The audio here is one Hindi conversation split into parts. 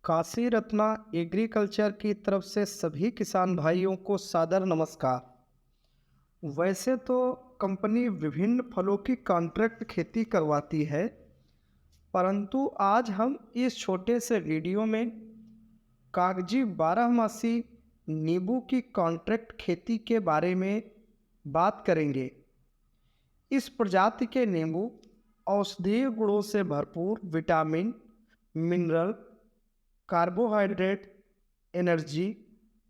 काशी रत्ना एग्रीकल्चर की तरफ से सभी किसान भाइयों को सादर नमस्कार। वैसे तो कंपनी विभिन्न फलों की कॉन्ट्रैक्ट खेती करवाती है, परंतु आज हम इस छोटे से वीडियो में कागजी बारहमासी नींबू की कॉन्ट्रैक्ट खेती के बारे में बात करेंगे। इस प्रजाति के नींबू औषधीय गुणों से भरपूर विटामिन, मिनरल, कार्बोहाइड्रेट, एनर्जी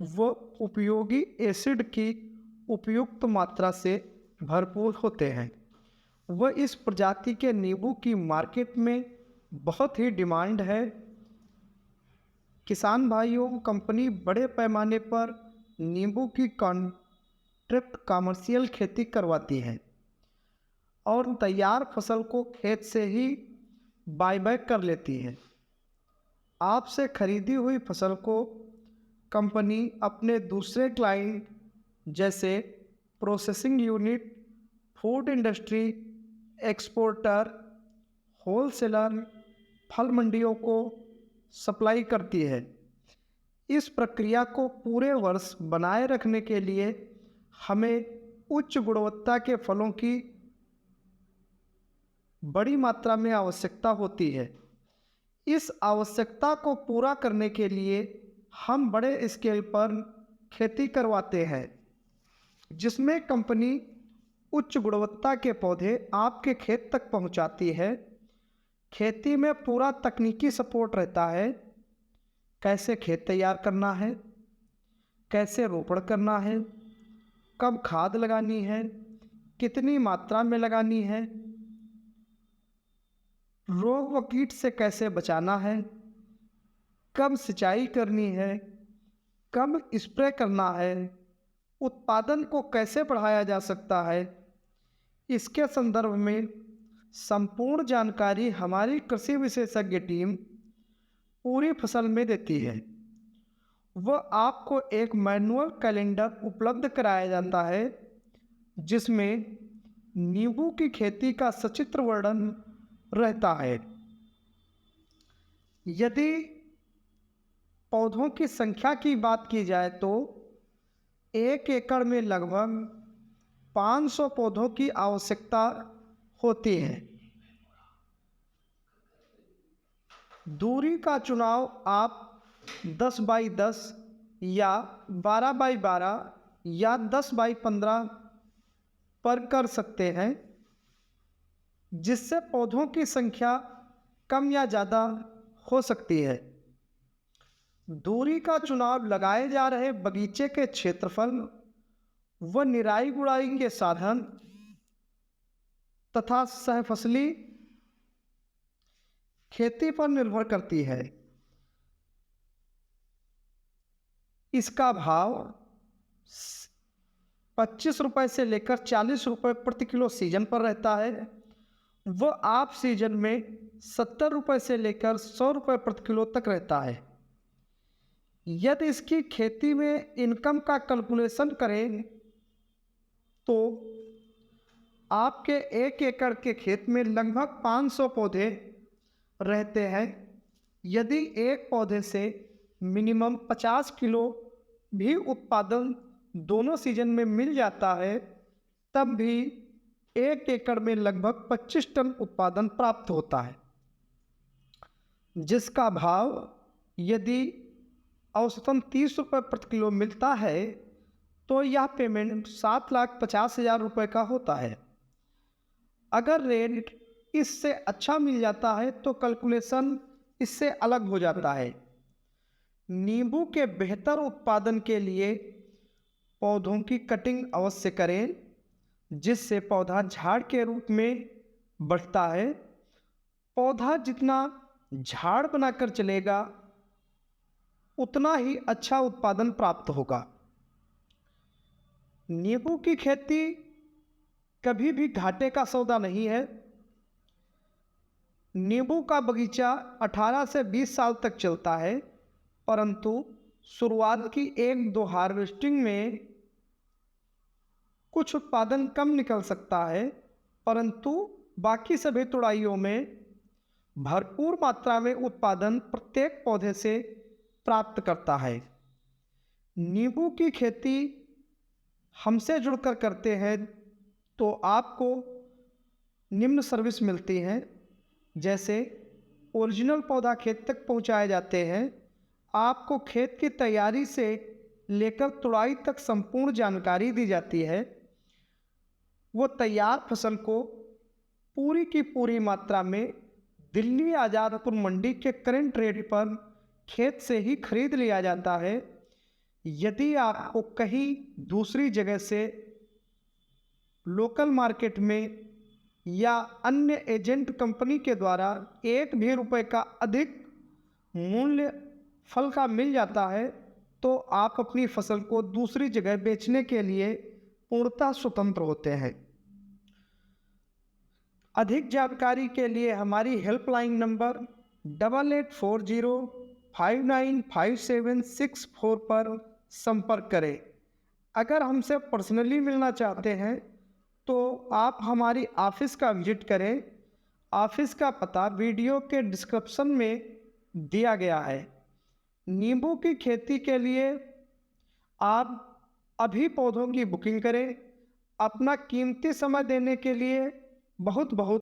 व उपयोगी एसिड की उपयुक्त मात्रा से भरपूर होते हैं। वह इस प्रजाति के नींबू की मार्केट में बहुत ही डिमांड है। किसान भाइयों, कंपनी बड़े पैमाने पर नींबू की कॉन्ट्रैक्ट कमर्शियल खेती करवाती है और तैयार फसल को खेत से ही बायबैक कर लेती है। आपसे खरीदी हुई फसल को कंपनी अपने दूसरे क्लाइंट जैसे processing unit, food industry, exporter, wholesaler, फल मंडियों को सप्लाई करती है। इस प्रक्रिया को पूरे वर्ष बनाए रखने के लिए हमें उच्च गुणवत्ता के फलों की बड़ी मात्रा में आवश्यकता होती है। इस आवश्यकता को पूरा करने के लिए हम बड़े स्केल पर खेती करवाते हैं, जिसमें कंपनी उच्च गुणवत्ता के पौधे आपके खेत तक पहुंचाती है। खेती में पूरा तकनीकी सपोर्ट रहता है। कैसे खेत तैयार करना है, कैसे रोपण करना है, कब खाद लगानी है, कितनी मात्रा में लगानी है, रोग व कीट से कैसे बचाना है, कब सिंचाई करनी है, कब स्प्रे करना है, उत्पादन को कैसे बढ़ाया जा सकता है, इसके संदर्भ में संपूर्ण जानकारी हमारी कृषि विशेषज्ञ टीम पूरी फसल में देती है। वह आपको एक मैनुअल कैलेंडर उपलब्ध कराया जाता है, जिसमें नींबू की खेती का सचित्र वर्णन रहता है। यदि पौधों की संख्या की बात की जाए तो 1 एकड़ में लगभग 500 पौधों की आवश्यकता होती है। दूरी का चुनाव आप 10 बाई 10 या 12 बाई 12 या 10 बाई 15 पर कर सकते हैं, जिससे पौधों की संख्या कम या ज़्यादा हो सकती है। दूरी का चुनाव लगाए जा रहे बगीचे के क्षेत्रफल व निराई गुड़ाई के साधन तथा सहफसली खेती पर निर्भर करती है। इसका भाव 25 रुपये से लेकर 40 रुपये प्रति किलो सीजन पर रहता है। वह आप सीजन में 70 रुपये से लेकर 100 रुपये प्रति किलो तक रहता है। यदि इसकी खेती में इनकम का कैलकुलेशन करें तो आपके 1 एकड़ के खेत में लगभग 500 पौधे रहते हैं। यदि एक पौधे से मिनिमम 50 किलो भी उत्पादन दोनों सीजन में मिल जाता है, तब भी 1 एकड़ में लगभग 25 टन उत्पादन प्राप्त होता है, जिसका भाव यदि औसतन 30 रुपये प्रति किलो मिलता है तो यह पेमेंट 7,50,000 रुपये का होता है। अगर रेट इससे अच्छा मिल जाता है तो कैलकुलेशन इससे अलग हो जाता है। नींबू के बेहतर उत्पादन के लिए पौधों की कटिंग अवश्य करें, जिससे पौधा झाड़ के रूप में बढ़ता है। पौधा जितना झाड़ बनाकर चलेगा, उतना ही अच्छा उत्पादन प्राप्त होगा। नींबू की खेती कभी भी घाटे का सौदा नहीं है। नींबू का बगीचा 18 से 20 साल तक चलता है, परंतु शुरुआत की 1-2 हार्वेस्टिंग में कुछ उत्पादन कम निकल सकता है, परंतु बाकी सभी तुड़ाइयों में भरपूर मात्रा में उत्पादन प्रत्येक पौधे से प्राप्त करता है। नींबू की खेती हमसे जुड़कर करते हैं तो आपको निम्न सर्विस मिलती हैं, जैसे ओरिजिनल पौधा खेत तक पहुंचाए जाते हैं। आपको खेत की तैयारी से लेकर तुड़ाई तक संपूर्ण जानकारी दी जाती है। वो तैयार फसल को पूरी की पूरी मात्रा में दिल्ली आज़ादपुर मंडी के करंट रेट पर खेत से ही खरीद लिया जाता है। यदि आपको कहीं दूसरी जगह से लोकल मार्केट में या अन्य एजेंट कंपनी के द्वारा एक भी रुपए का अधिक मूल्य फल का मिल जाता है तो आप अपनी फसल को दूसरी जगह बेचने के लिए पूर्णतः स्वतंत्र होते हैं। अधिक जानकारी के लिए हमारी हेल्पलाइन नंबर 8840595764 पर संपर्क करें। अगर हमसे पर्सनली मिलना चाहते हैं तो आप हमारी ऑफिस का विजिट करें। ऑफिस का पता वीडियो के डिस्क्रिप्शन में दिया गया है। नींबू की खेती के लिए आप अभी पौधों की बुकिंग करें। अपना कीमती समय देने के लिए बहुत बहुत